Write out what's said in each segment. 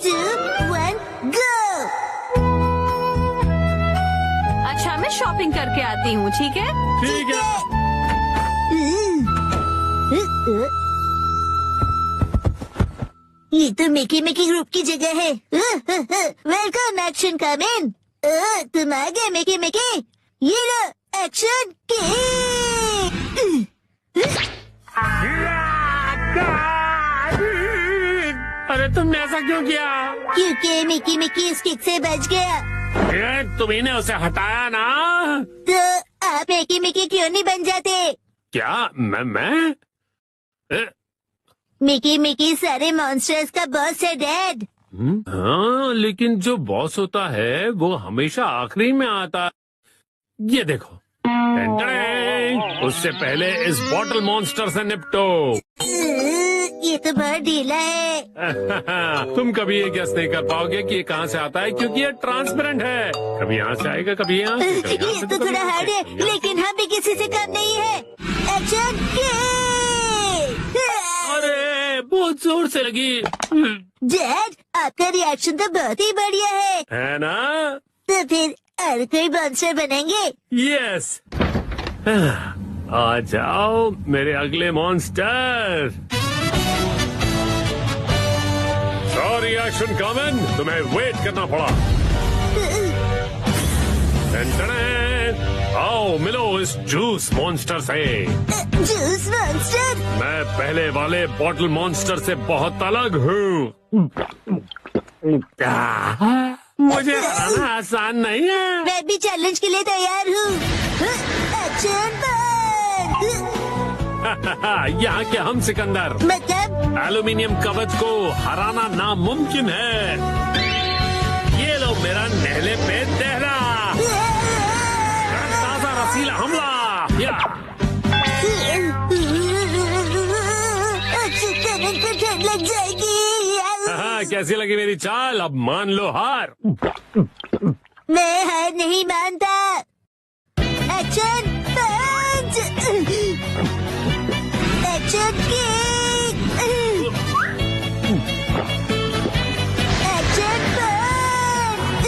2, 1, go! अच्छा मैं shopping करके आती हूँ, ठीक है? ठीक है। ये तो मिकी मिकी ग्रुप की जगह है। Welcome action coming. तुम आ गए मिकी मिकी। ये लो एक्शन किक। अरे तुमने ऐसा क्यों किया? क्योंकि मिकी मिकी इस किक से बच गया। तुम्ही ने उसे हटाया ना? तो आप मिकी मिकी क्यों नहीं बन जाते? क्या मैं? मिकी मिकी सारे मॉन्स्टर्स का बॉस है डैड। हाँ, लेकिन जो बॉस होता है वो हमेशा आखिरी में आता। ये देखो, टेंटड़ेंग! उससे पहले इस बॉटल मॉन्स्टर से निपटो। ये तो बहुत ढीला है। तुम कभी ये गेस नहीं कर पाओगे कि ये कहाँ से आता है, क्योंकि ये ट्रांसपेरेंट है। कभी यहाँ से आएगा, कभी यहाँ से, कभी यहाँ ये से, तो कभी थोड़ा यहाँ हार्ड से, है, कभी यहाँ से। लेकिन हम भी किसी से कम नहीं है। Action kick. अरे बहुत जोर से लगी। डैड, आपका रिएक्शन तो बहुत ही बढ़िया है ना? तो फिर और कोई मॉन्स्टर बनेंगे? यस। आ जाओ मेरे अगले मॉन्स्टर। सॉरी एक्शन कॉमन, तुम्हें वेट करना पड़ा। टन-टन-टन। आओ मिलो इस जूस मॉन्स्टर से। Juice monster? मैं पहले वाले बॉटल मॉन्स्टर से बहुत अलग हूँ। मुझे हराना आसान नहीं है। मैं भी चैलेंज के लिए तैयार हूँ। एक्शन बंद। यहाँ के हम सिकंदर मतलब एल्यूमिनियम कवच को हराना नामुमकिन है। ये लो मेरा नहले पे दहरा ताजा रसीला हमला। या ठंड लग जाएगी। हाँ, कैसी लगी मेरी चाल? अब मान लो हार। मैं हार नहीं मानता। Action punch. Action kick. Action punch.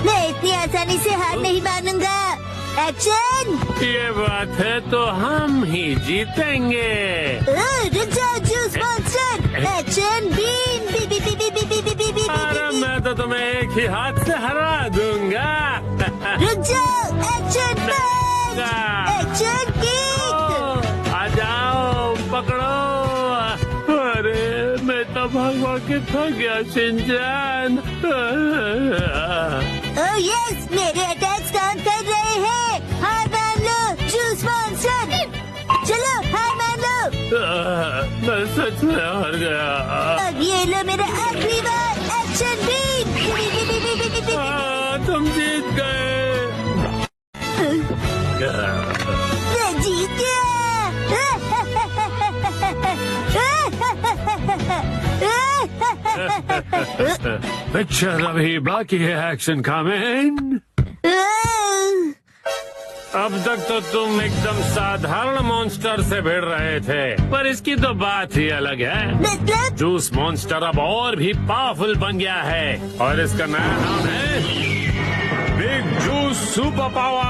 मैं इतनी आसानी से हार नहीं मानूंगा। एक्शन। ये बात है तो हम ही जीतेंगे। रुक जाओ juice monster. Action beam. B B B B B B B B B. अरे मैं तो तुम्हें एक ही हाथ से हरा दूंगा। रुक जाओ। Action punch. Action kick. आ जाओ, पकड़ो। अरे मैं तो भाग के थक गया शिनचैन। ओह यस, मेरे अटैक्स काम कर रहे हैं। हार मान लो जूस मॉन्स्टर। चलो हार मान लो। मैं सच में हार गया। अब ये लो मेरा आखिरी बार। Action beam. तुम जीत गए। मैं जीत गया। पिक्चर अभी बाकी है एक्शन कमेंट। अब तक तो तुम एकदम साधारण मॉन्स्टर से भिड़ रहे थे, पर इसकी तो बात ही अलग है। मतलब जूस मॉन्स्टर अब और भी पावरफुल बन गया है और इसका नया नाम है बिग जूस सुपर पावर।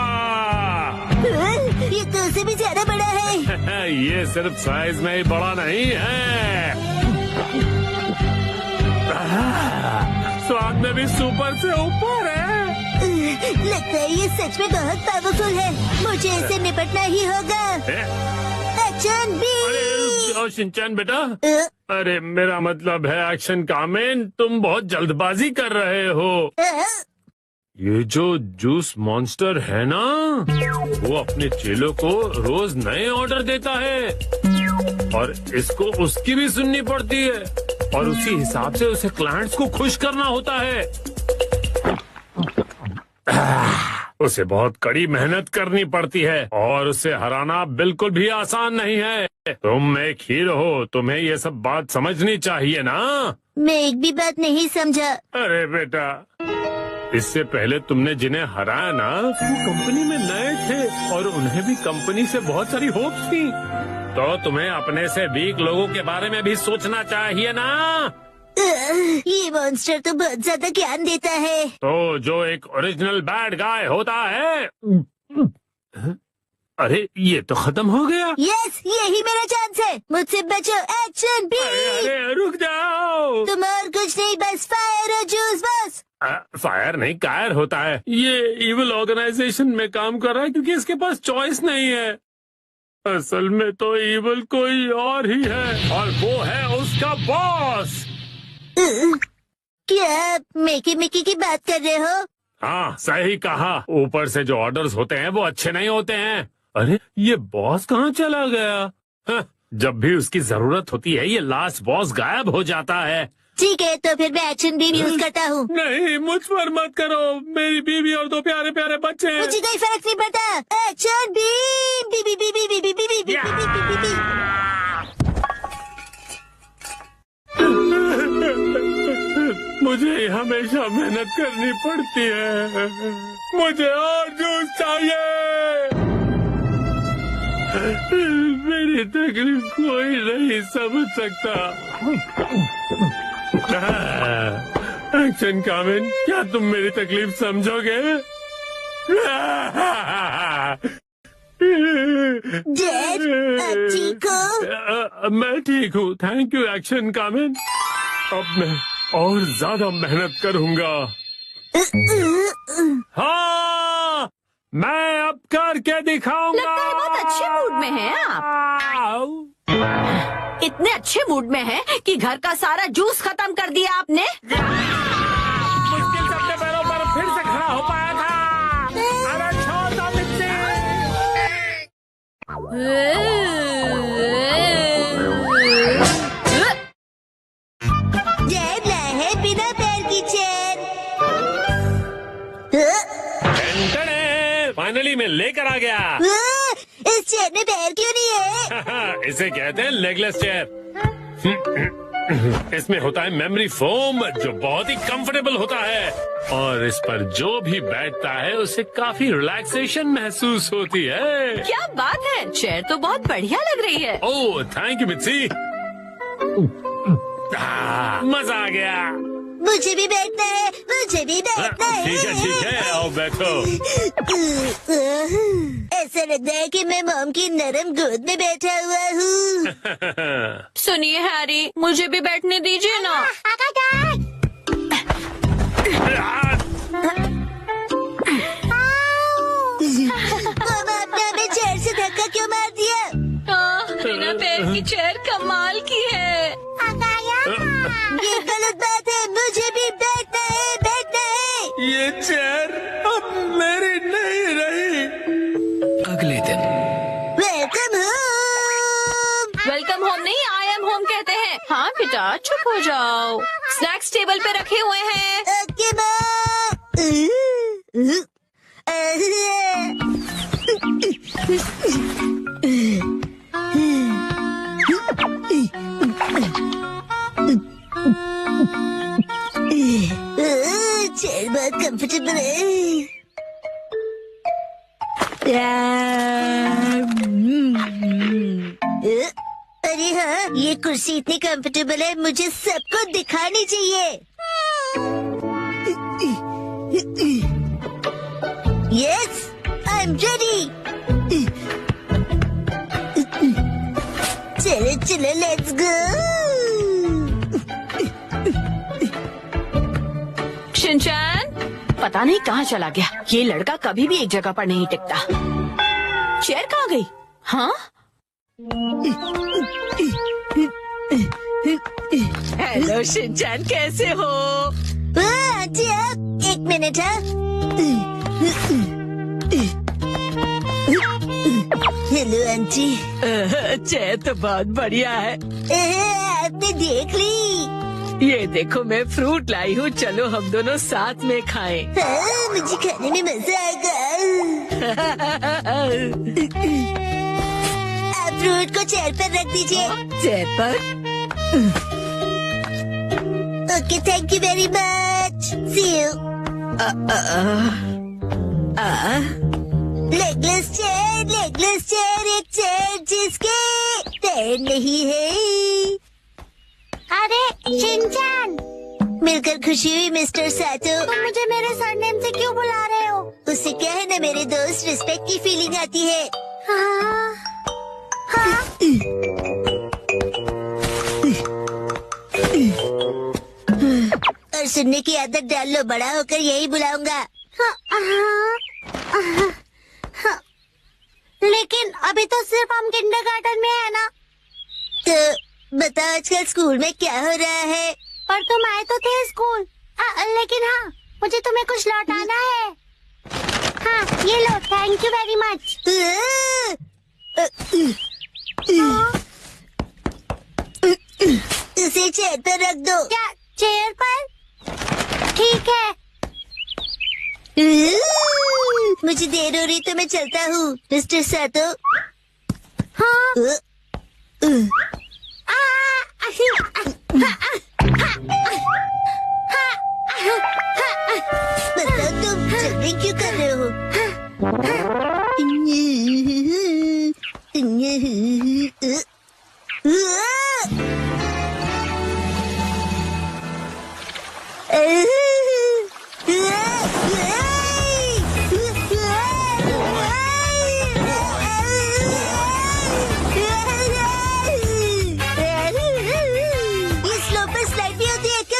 ये तो उससे भी ज्यादा बड़ा है। ये सिर्फ साइज में ही बड़ा नहीं है, स्वाद में भी सुपर से ऊपर है। लगता है ये सच में बहुत पावरफुल है। मुझे इससे निपटना ही होगा। Action B. अरे शिनचैन बेटा, अरे मेरा मतलब है एक्शन कामेन, तुम बहुत जल्दबाजी कर रहे हो। ये जो जूस मॉन्स्टर है ना, वो अपने चेलों को रोज नए ऑर्डर देता है और इसको उसकी भी सुननी पड़ती है और उसी हिसाब से उसे क्लाइंट्स को खुश करना होता है। उसे बहुत कड़ी मेहनत करनी पड़ती है और उसे हराना बिल्कुल भी आसान नहीं है। तुम एक हीरो हो, तुम्हें ये सब बात समझनी चाहिए ना। मैं एक भी बात नहीं समझा। अरे बेटा, इससे पहले तुमने जिन्हें हराया ना, वो कंपनी में नए थे और उन्हें भी कंपनी से बहुत सारी होप्स थी। तो तुम्हें अपने से वीक लोगों के बारे में भी सोचना चाहिए ना। ये मॉन्स्टर तो बहुत ज्यादा ज्ञान देता है। तो जो एक ओरिजिनल बैड गाय होता है। अरे ये तो खत्म हो गया। यस, यही मेरा चांस है। मुझसे बचो, एक्शन भी। अरे रुक जाओ। तुम और कुछ नहीं, बस फायर और जूस बस। फायर नहीं, कायर होता है। ये इविल ऑर्गेनाइजेशन में काम कर रहा है क्योंकि इसके पास चॉइस नहीं है। असल में तो इविल कोई और ही है और वो है उसका बॉस। क्या आप मिकी मिकी की बात कर रहे हो? हाँ सही कहा। ऊपर से जो ऑर्डर्स होते हैं वो अच्छे नहीं होते हैं। अरे ये बॉस कहाँ चला गया? हाँ, जब भी उसकी जरूरत होती है ये लास्ट बॉस गायब हो जाता है। ठीक है, तो फिर मैं एक्शन बीम यूज करता हूँ। नहीं, मुझ पर मत करो। मेरी बीवी और 2 प्यारे प्यारे बच्चे हैं। मुझे कोई फर्क नहीं पड़ता। Action beam, B B B B B B B B B B B. मुझे हमेशा मेहनत करनी पड़ती है। मुझे और जूस चाहिए। मेरी तकलीफ कोई नहीं समझ सकता। एक्शन कामिन, क्या तुम मेरी तकलीफ समझोगे? डैड, आप ठीक हो? मैं ठीक हूँ, थैंक यू एक्शन कामिन। अब मैं और ज्यादा मेहनत करूँगा। हाँ, मैं अब करके दिखाऊंगा। लगता है बहुत अच्छे मूड में हैं आप। इतने अच्छे मूड में हैं कि घर का सारा जूस खत्म कर दिया आपने। मुश्किल से अपने पैरों पर फिर से खड़ा हो पाया था। अरे छोड़ दो मिट्टी। डैड लाए है बिना पैर की चेयर। फाइनली मैं लेकर आ गया। इस चेयर में पैर क्यों नहीं है? इसे कहते हैं लेगलेस चेयर। इसमें होता है मेमोरी फोम जो बहुत ही कंफर्टेबल होता है और इस पर जो भी बैठता है उसे काफी रिलैक्सेशन महसूस होती है। क्या बात है, चेयर तो बहुत बढ़िया लग रही है। Oh thank you Mitsy. मजा आ गया। मुझे भी बैठना है, मुझे भी बैठना है। ठीक है, आओ बैठो। ऐसा लगता है कि मैं मॉम की नरम गोद में बैठा हुआ हूँ। सुनिए हैरी, मुझे भी बैठने दीजिए ना। मॉम, आपने हमें चेयर से धक्का क्यों मार दिया? बिना पैर की चेयर कमाल की है। ये गलत बात है, मुझे भी बैठना है, बैठना है। ये चेयर अब मेरी नहीं रही। अगले दिन वेलकम होम। वेलकम होम नहीं, आई एम होम कहते हैं। हाँ बेटा चुप हो जाओ, स्नैक्स टेबल पे रखे हुए हैं। ओके चेयर बहुत कंफर्टेबल है। अरे हाँ, ये कुर्सी इतनी कंफर्टेबल है, मुझे सबको दिखानी चाहिए। Yes, I am ready. चलो चलो, लेट्स गो। शिनचैन पता नहीं कहाँ चला गया। ये लड़का कभी भी एक जगह पर नहीं टिकता। चेयर कहाँ गई? हाँ, हेलो शिनचैन, कैसे हो? आंटी आप एक मिनट। Hello aunty. चेयर तो बहुत बढ़िया है। आपने देख ली? ये देखो मैं फ्रूट लाई हूँ, चलो हम दोनों साथ में खाएं। हाँ, मुझे खाने में मजा आएगा। आप फ्रूट को चेयर पर रख दीजिए। चेयर पर? Okay, thank you very much. See you. Legless chair, एक चेयर जिसके पैर नहीं है। अरे शिनचैन, मिलकर खुशी हुई मिस्टर सातो। तुम मुझे मेरे सरनेम से क्यों बुला रहे हो? उससे क्या है ना मेरे दोस्त, रिस्पेक्ट की फीलिंग आती है। हाँ, हाँ। और सुनने की आदत डाल लो, बड़ा होकर यही बुलाऊंगा। लेकिन अभी तो सिर्फ हम किंडरगार्टन में है ना। तो बताओ आजकल स्कूल में क्या हो रहा है? पर तुम आए तो थे स्कूल। लेकिन हाँ, मुझे तुम्हें कुछ लौटाना है। हाँ, ये लो, थैंक यू वेरी मच। उसे चेयर पर रख दो। क्या चेयर पर? ठीक है। मुझे देर हो रही तो मैं चलता हूँ मिस्टर सातो। हाँ। बताओ तुम जल्दी क्यों कर रहे हो?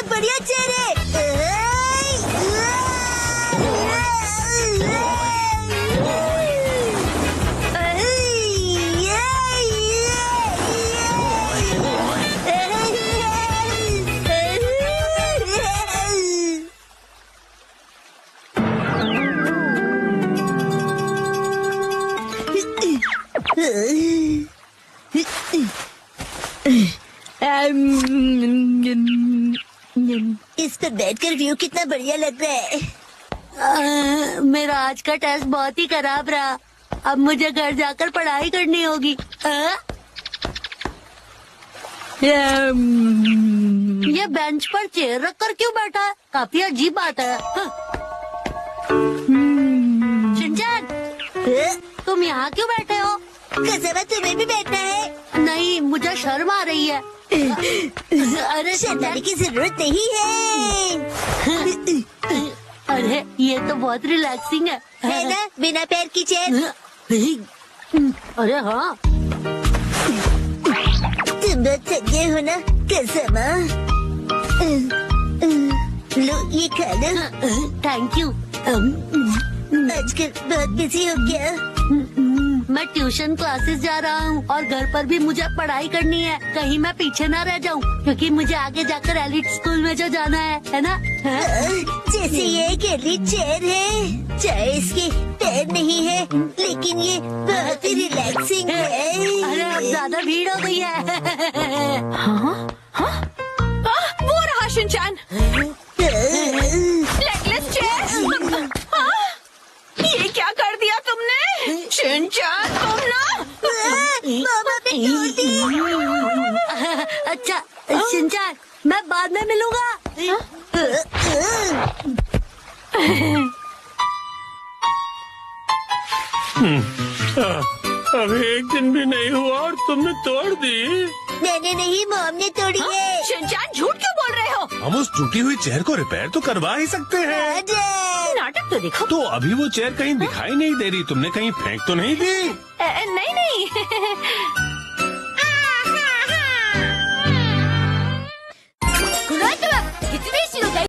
बढ़िया चेहरे। इस पर बैठकर व्यू कितना बढ़िया लग रहा है। मेरा आज का टेस्ट बहुत ही खराब रहा। अब मुझे घर जाकर पढ़ाई करनी होगी। ये बेंच पर चेयर रखकर क्यों बैठा है? काफी अजीब बात है। शिनचैन, तुम यहाँ क्यों बैठे हो? कसम है तुम्हें भी बैठना है? नहीं, मुझे शर्म आ रही है। अरे शर्माने की जरूरत नहीं है। अरे ये तो बहुत रिलैक्सिंग है ना, बिना पैर की चेयर। अरे हाँ, तुम बहुत थके हो ना कसम। लो ये खा लो। Thank you. आजकल बहुत बिजी हो गया। मैं ट्यूशन क्लासेस जा रहा हूँ और घर पर भी मुझे पढ़ाई करनी है। कहीं मैं पीछे ना रह जाऊँ, क्योंकि मुझे आगे जाकर एलिट स्कूल में जो जाना है ना। जैसे ये एक एलिट चेयर है, चाहे इसके पैर नहीं है, लेकिन ये बहुत ही रिलैक्सिंग है। अरे अब ज्यादा भीड़ हो गई है। वो रहा शिनचैन, लेगलेस चेयर। ये क्या कर दिया तुमने शिनचैन? तुम ना मामा ने तोड़ दी। अच्छा शिनचैन, मैं बाद में मिलूंगा। अभी एक दिन भी नहीं हुआ और तुमने तोड़ दी। मैंने नहीं, मॉम ने तोड़ी है। शिनचैन झूठ क्यों बोल रहे हो? हम उस टूटी हुई चेयर को रिपेयर तो करवा ही सकते हैं। नाटक तो देखो। तो अभी वो चेयर कहीं दिखाई नहीं दे रही, तुमने कहीं फेंक तो नहीं दी? नहीं